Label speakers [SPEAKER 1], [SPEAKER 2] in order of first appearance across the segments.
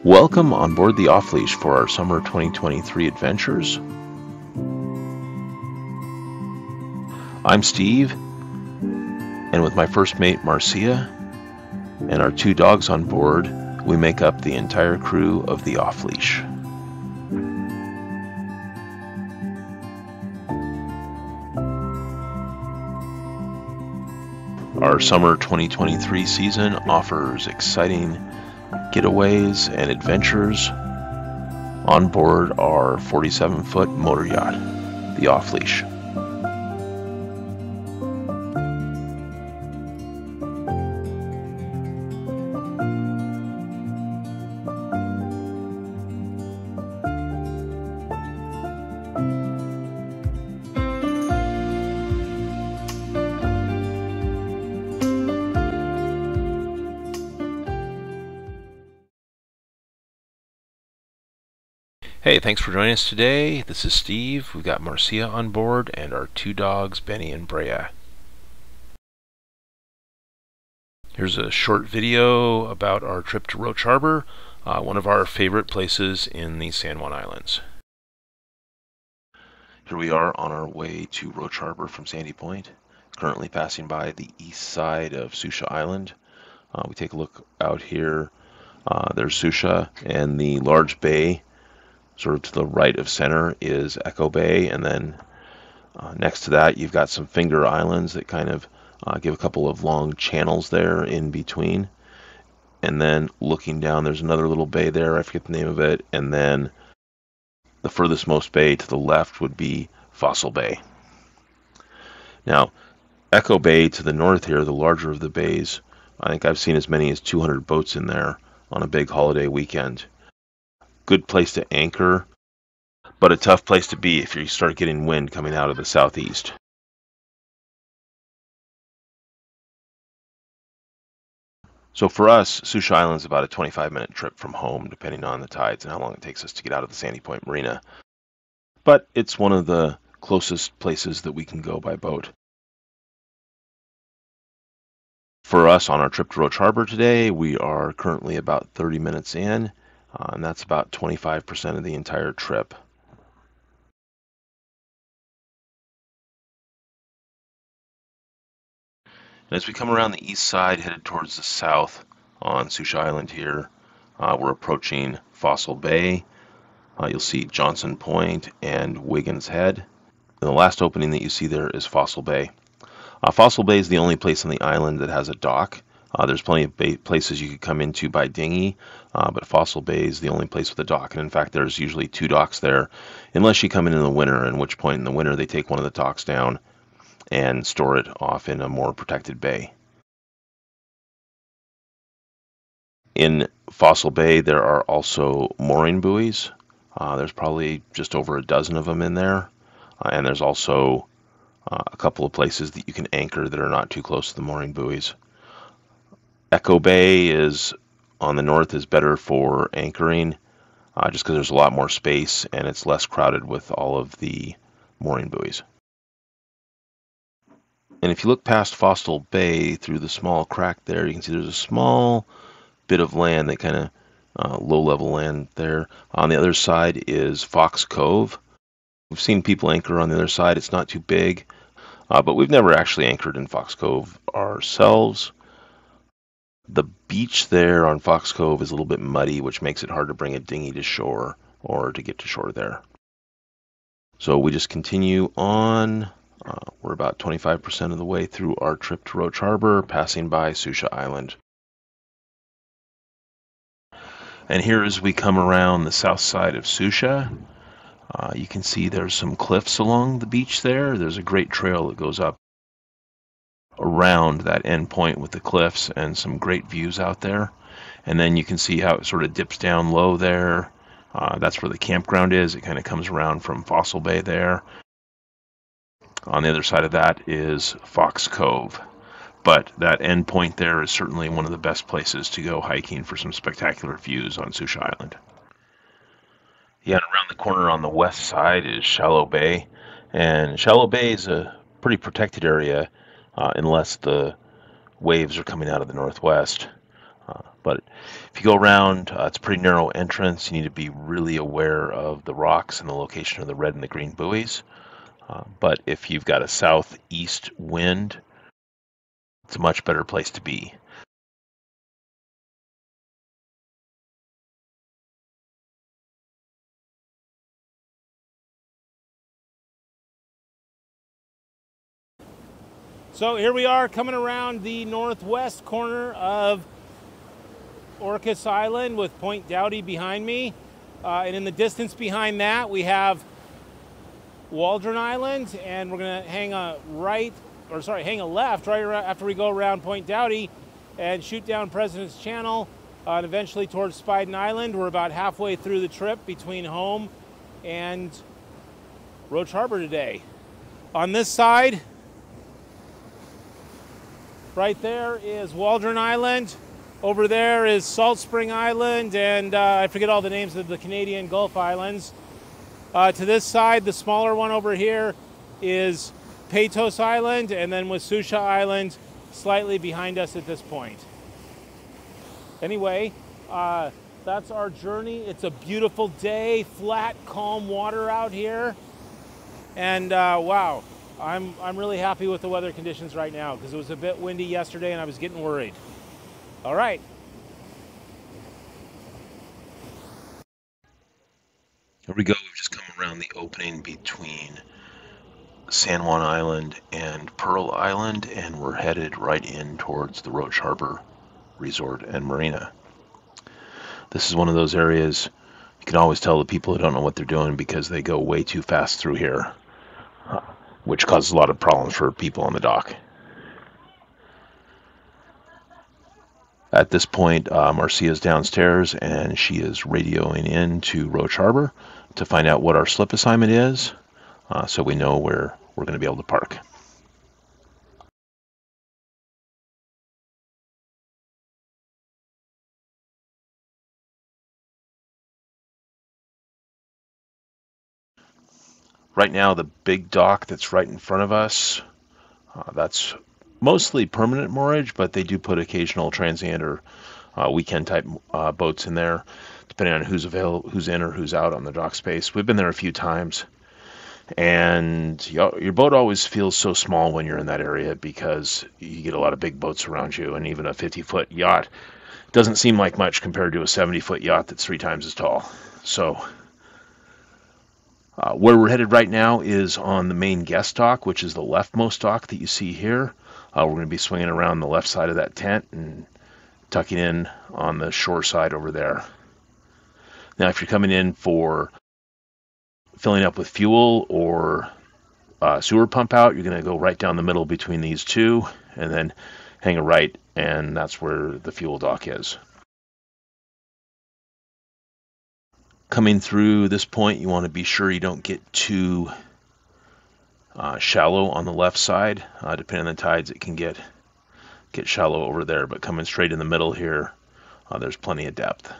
[SPEAKER 1] Welcome on board the Off Leash for our summer 2023 adventures. I'm Steve, and with my first mate Marcia and our two dogs on board, we make up the entire crew of the Off Leash. Our summer 2023 season offers exciting getaways and adventures on board our 47-foot motor yacht, the Off Leash. Hey, thanks for joining us today. This is Steve. We've got Marcia on board and our two dogs, Benny and Brea. Here's a short video about our trip to Roche Harbor, one of our favorite places in the San Juan Islands. Here we are on our way to Roche Harbor from Sandy Point, currently passing by the east side of Susha Island. We take a look out here. There's Susha, and the large bay sort of to the right of center is Echo Bay, and then next to that you've got some finger islands that kind of give a couple of long channels there in between. And then looking down, there's another little bay there, I forget the name of it, and then the furthest most bay to the left would be Fossil Bay. Now, Echo Bay to the north here, the larger of the bays, I think I've seen as many as 200 boats in there on a big holiday weekend. Good place to anchor, but a tough place to be if you start getting wind coming out of the southeast. So for us, Susha Island is about a 25-minute trip from home, depending on the tides and how long it takes us to get out of the Sandy Point Marina. But it's one of the closest places that we can go by boat. For us on our trip to Roche Harbor today, we are currently about 30 minutes in. And that's about 25% of the entire trip. And as we come around the east side, headed towards the south on Susha Island here, we're approaching Fossil Bay. You'll see Johnson Point and Wiggins Head. And the last opening that you see there is Fossil Bay. Fossil Bay is the only place on the island that has a dock. There's plenty of places you could come into by dinghy, but Fossil Bay is the only place with a dock. And in fact, there's usually two docks there, unless you come in the winter, at which point in the winter they take one of the docks down and store it off in a more protected bay. In Fossil Bay, there are also mooring buoys. There's probably just over a dozen of them in there. And there's also a couple of places that you can anchor that are not too close to the mooring buoys. Echo Bay is on the north is better for anchoring, just because there's a lot more space and it's less crowded with all of the mooring buoys. And if you look past Fossil Bay through the small crack there, you can see there's a small bit of land, that kind of low-level land there. On the other side is Fox Cove. We've seen people anchor on the other side. It's not too big, but we've never actually anchored in Fox Cove ourselves. The beach there on Fox Cove is a little bit muddy, which makes it hard to bring a dinghy to shore or to get to shore there. So we just continue on. We're about 25% of the way through our trip to Roche Harbor, passing by Susha Island. And here as we come around the south side of Susha, you can see there's some cliffs along the beach there. There's a great trail that goes up around that end point with the cliffs and some great views out there. And then you can see how it sort of dips down low there. That's where the campground is. It kind of comes around from Fossil Bay there. On the other side of that is Fox Cove. But that end point there is certainly one of the best places to go hiking for some spectacular views on Susha Island. Yeah, and around the corner on the west side is Shallow Bay. And Shallow Bay is a pretty protected area unless the waves are coming out of the northwest. But if you go around, it's a pretty narrow entrance. You need to be really aware of the rocks and the location of the red and the green buoys. But if you've got a southeast wind, it's a much better place to be.
[SPEAKER 2] So here we are coming around the northwest corner of Orcas Island with Point Doughty behind me. And in the distance behind that, we have Waldron Island, and we're gonna hang a left right after we go around Point Doughty and shoot down President's Channel and eventually towards Spiden Island. We're about halfway through the trip between home and Roche Harbor today. On this side, right there is Waldron Island. Over there is Salt Spring Island, and I forget all the names of the Canadian Gulf Islands. To this side, the smaller one over here is Paytos Island, and then Wasucha Island slightly behind us at this point. Anyway, that's our journey. It's a beautiful day, flat, calm water out here, and wow. I'm really happy with the weather conditions right now because it was a bit windy yesterday and I was getting worried. All right.
[SPEAKER 1] Here we go. We've just come around the opening between San Juan Island and Pearl Island, and we're headed right in towards the Roche Harbor Resort and Marina. This is one of those areas you can always tell the people who don't know what they're doing because they go way too fast through here, which causes a lot of problems for people on the dock. At this point, Marcia's downstairs and she is radioing in to Roche Harbor to find out what our slip assignment is, so we know where we're going to be able to park. Right now, the big dock that's right in front of us, that's mostly permanent moorage, but they do put occasional transient or weekend type boats in there, depending on who's available, who's in or who's out on the dock space. We've been there a few times, and your boat always feels so small when you're in that area because you get a lot of big boats around you, and even a 50-foot yacht doesn't seem like much compared to a 70-foot yacht that's 3 times as tall. So where we're headed right now is on the main guest dock, which is the leftmost dock that you see here. We're going to be swinging around the left side of that tent and tucking in on the shore side over there. Now, if you're coming in for filling up with fuel or sewer pump out, you're going to go right down the middle between these two and then hang a right, and that's where the fuel dock is. Coming through this point, you want to be sure you don't get too shallow on the left side. Depending on the tides, it can get shallow over there, but coming straight in the middle here, there's plenty of depth.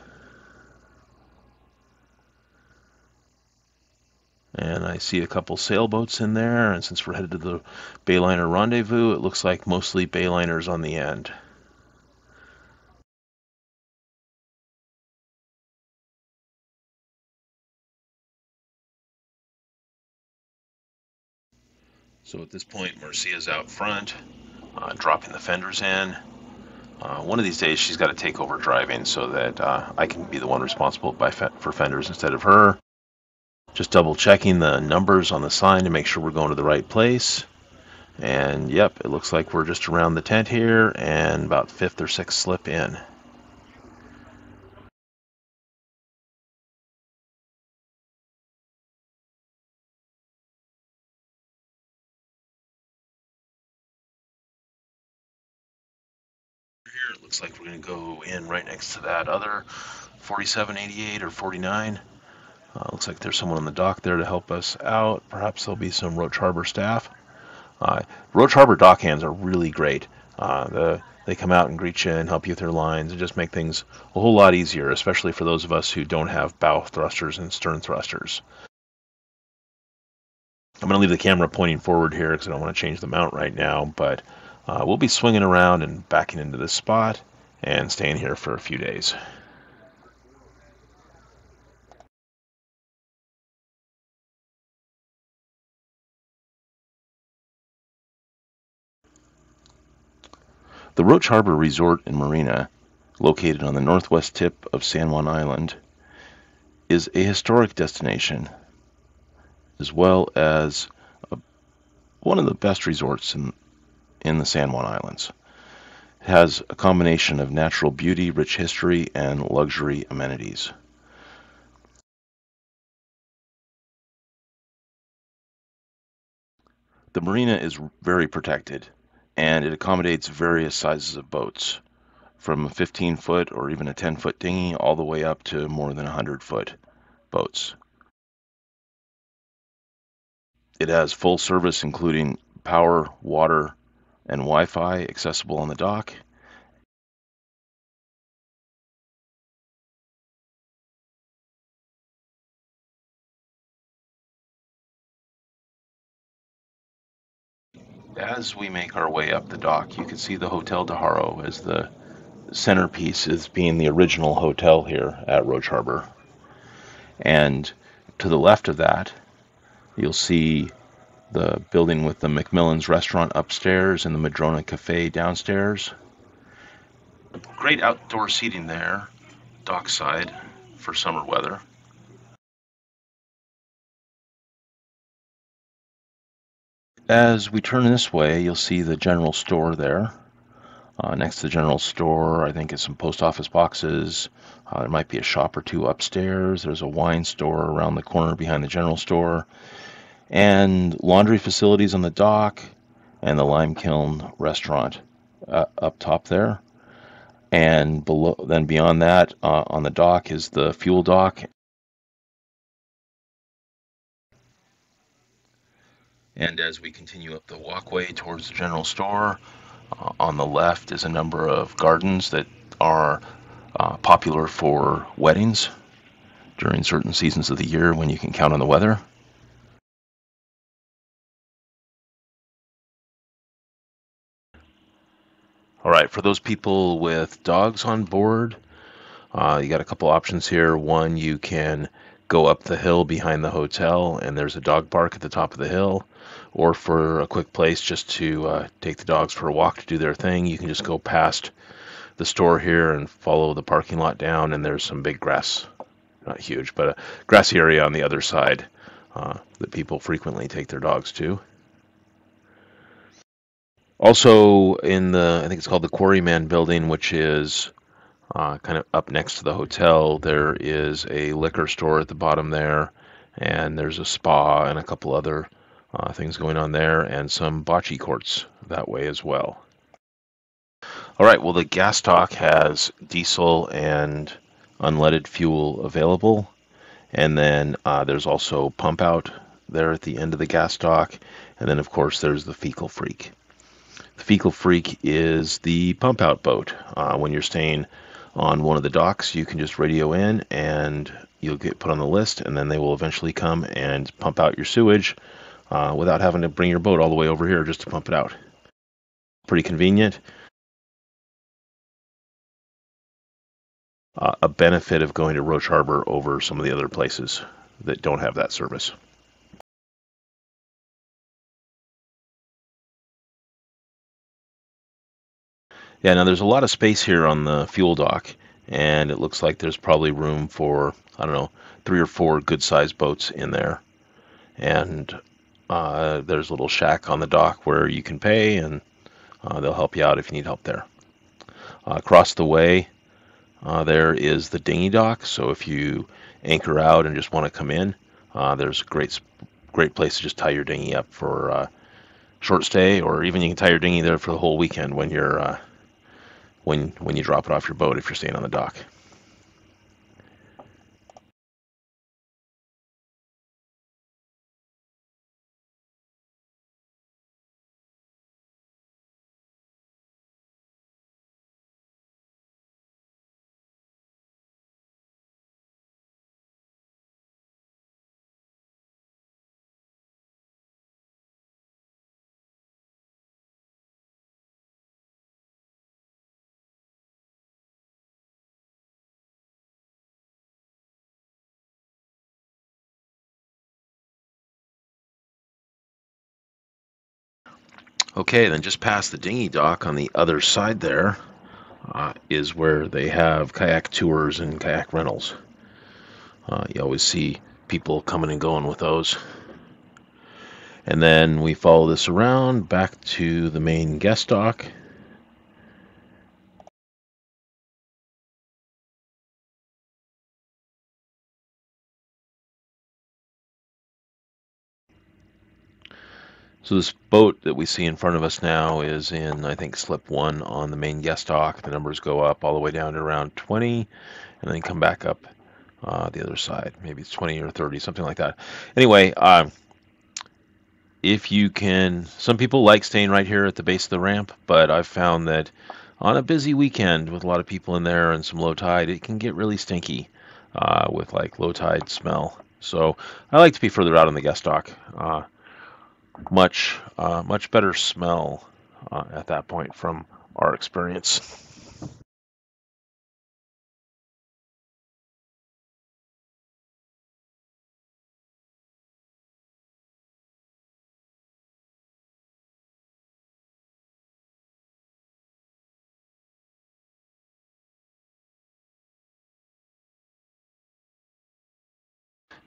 [SPEAKER 1] And I see a couple sailboats in there, and since we're headed to the Bayliner Rendezvous, it looks like mostly Bayliners on the end. So at this point, Marcia's out front, dropping the fenders in. One of these days, she's got to take over driving so that I can be the one responsible for fenders instead of her. Just double checking the numbers on the sign to make sure we're going to the right place. And yep, it looks like we're just around the tent here and about 5th or 6th slip in. Here it looks like we're going to go in right next to that other 4788 or 49. Looks like there's someone on the dock there to help us out. Perhaps there'll be some Roche Harbor staff. Roche Harbor dock hands are really great. They come out and greet you and help you with your lines and just make things a whole lot easier, especially for those of us who don't have bow thrusters and stern thrusters. I'm going to leave the camera pointing forward here because I don't want to change the mount right now, but we'll be swinging around and backing into this spot, and staying here for a few days. The Roche Harbor Resort and Marina, located on the northwest tip of San Juan Island, is a historic destination as well as one of the best resorts in the San Juan Islands. It has a combination of natural beauty, rich history, and luxury amenities. The marina is very protected, and it accommodates various sizes of boats, from a 15-foot or even a 10-foot dinghy all the way up to more than 100-foot boats. It has full service including power, water, and Wi-Fi accessible on the dock. As we make our way up the dock, you can see the Hotel de Haro as the centerpiece, is being the original hotel here at Roche Harbor. And to the left of that, you'll see the building with the Macmillan's restaurant upstairs and the Madrona Cafe downstairs. Great outdoor seating there, dockside for summer weather. As we turn this way, you'll see the general store there. Next to the general store, I think, is some post office boxes. There might be a shop or two upstairs. There's a wine store around the corner behind the general store, and laundry facilities on the dock, and the Lime Kiln restaurant up top there. And below, then beyond that, on the dock is the fuel dock. And as we continue up the walkway towards the general store, on the left is a number of gardens that are popular for weddings during certain seasons of the year when you can count on the weather. All right, for those people with dogs on board, you got a couple options here. One, you can go up the hill behind the hotel, and there's a dog park at the top of the hill. Or for a quick place just to take the dogs for a walk to do their thing, you can just go past the store here and follow the parking lot down, and there's some big grass, not huge, but a grassy area on the other side that people frequently take their dogs to. Also in the, I think it's called the Quarryman building, which is kind of up next to the hotel, there is a liquor store at the bottom there, and there's a spa and a couple other things going on there, and some bocce courts that way as well. All right, well, the gas dock has diesel and unleaded fuel available, and then there's also pump out there at the end of the gas dock, and then of course there's the Fecal Freak. The Fecal Freak is the pump out boat. When you're staying on one of the docks, you can just radio in and you'll get put on the list, and then they will eventually come and pump out your sewage without having to bring your boat all the way over here just to pump it out. Pretty convenient. A benefit of going to Roche Harbor over some of the other places that don't have that service. Yeah, now there's a lot of space here on the fuel dock, and it looks like there's probably room for, I don't know, 3 or 4 good-sized boats in there. And there's a little shack on the dock where you can pay, and they'll help you out if you need help there. Across the way, there is the dinghy dock, so if you anchor out and just want to come in, there's a great place to just tie your dinghy up for a short stay, or even you can tie your dinghy there for the whole weekend when you're when you drop it off your boat if you're staying on the dock. Okay, then just past the dinghy dock on the other side there is where they have kayak tours and kayak rentals. You always see people coming and going with those. And then we follow this around back to the main guest dock. So this boat that we see in front of us now is in, I think, slip 1 on the main guest dock. The numbers go up all the way down to around 20 and then come back up the other side. Maybe it's 20 or 30, something like that. Anyway, if you can, some people like staying right here at the base of the ramp, but I've found that on a busy weekend with a lot of people in there and some low tide, it can get really stinky with like low tide smell. So I like to be further out on the guest dock. Much better smell at that point from our experience.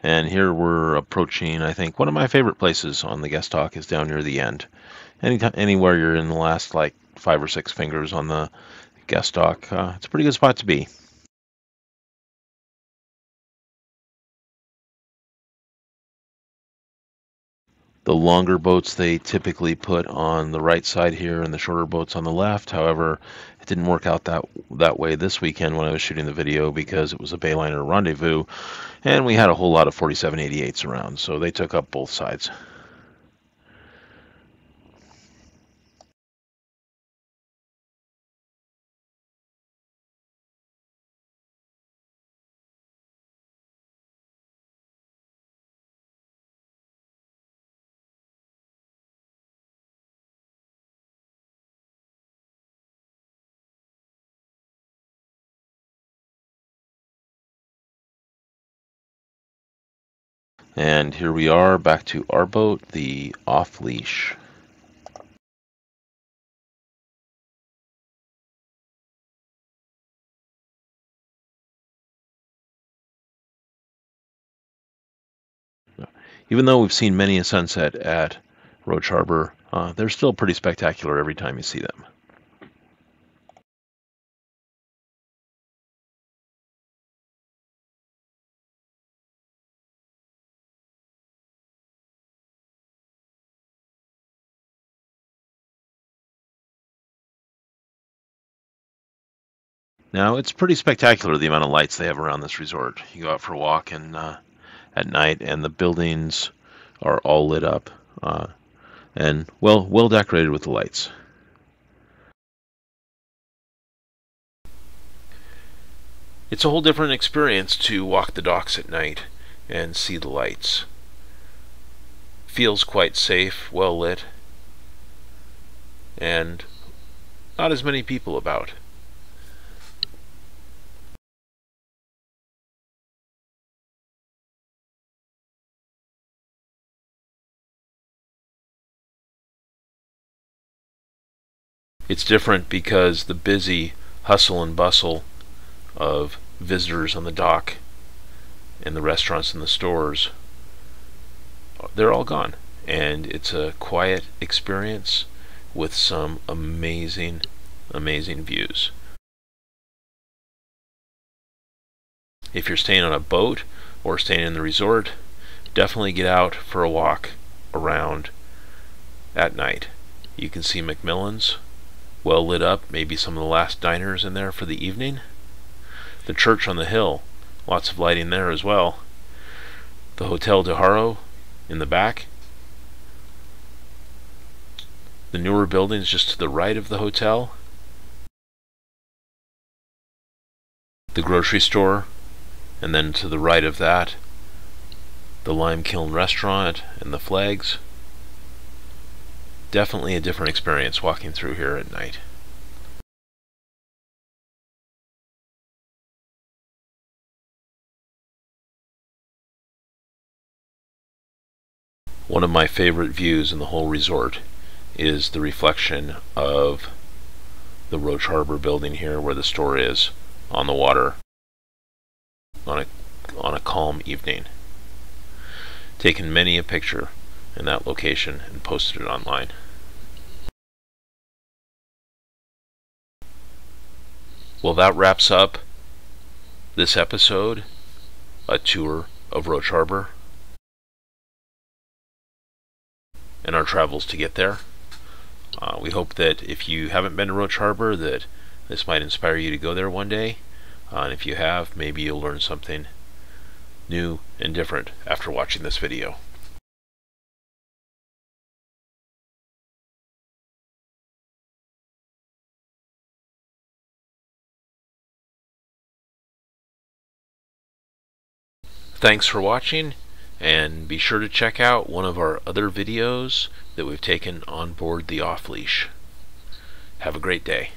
[SPEAKER 1] And here we're approaching, I think, one of my favorite places on the guest dock is down near the end. Anywhere you're in the last like 5 or 6 fingers on the guest dock, it's a pretty good spot to be. The longer boats they typically put on the right side here and the shorter boats on the left. However, it didn't work out that way this weekend when I was shooting the video because it was a Bayliner rendezvous and we had a whole lot of 4788s around, so they took up both sides. And here we are back to our boat, the Off Leash. Even though we've seen many a sunset at Roche Harbor, they're still pretty spectacular every time you see them. Now, it's pretty spectacular the amount of lights they have around this resort. You go out for a walk and at night, and the buildings are all lit up and well decorated with the lights. It's a whole different experience to walk the docks at night and see the lights. Feels quite safe, well lit, and not as many people about. It's different because the busy hustle and bustle of visitors on the dock and the restaurants and the stores, they're all gone. And it's a quiet experience with some amazing views. If you're staying on a boat or staying in the resort, definitely get out for a walk around at night. You can see McMillan's, well lit up, maybe some of the last diners in there for the evening. The church on the hill, lots of lighting there as well. The Hotel de Haro in the back. The newer buildings just to the right of the hotel. The grocery store, and then to the right of that, the Lime Kiln restaurant and the flags. Definitely a different experience walking through here at night. One of my favorite views in the whole resort is the reflection of the Roche Harbor building here where the store is on the water on a calm evening. Taken many a picture in that location and posted it online. Well, that wraps up this episode, a tour of Roche Harbor and our travels to get there. We hope that if you haven't been to Roche Harbor, that this might inspire you to go there one day. And if you have, maybe you'll learn something new and different after watching this video. Thanks for watching, and be sure to check out one of our other videos that we've taken on board the Off Leash. Have a great day.